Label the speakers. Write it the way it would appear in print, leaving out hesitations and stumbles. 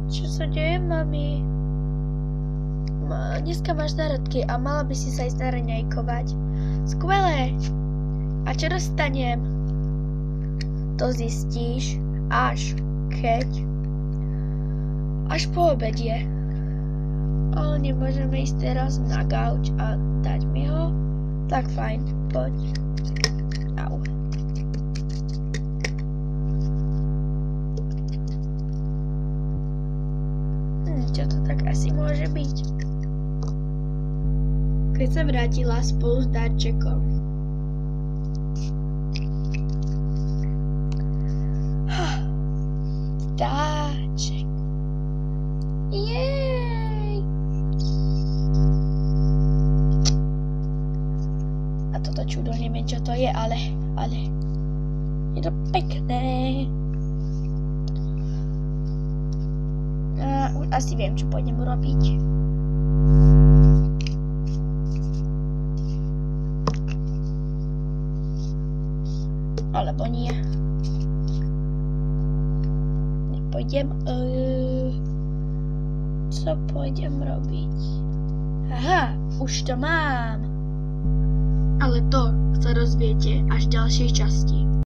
Speaker 1: Čo sa deje, mami? Dneska máš zárodky a mala by si sa ísť na raňajkovať. Skvelé! A čo dostanem? To zistíš až po obedie. Ale nemôžeme ísť teraz na gauč a dať mi ho? Tak fajn, poď. Au. Čo to tak asi môže byť? Keď sa vrátila spolu s darčekom. Darček. Jej! A toto čudo, neviem čo to je, ale je to pekné. Asi viem, čo pôjdem urobiť. Alebo nie. Nepôjdem. Co pôjdem robiť? Aha, už to mám. Ale to sa rozviete až v ďalšej časti.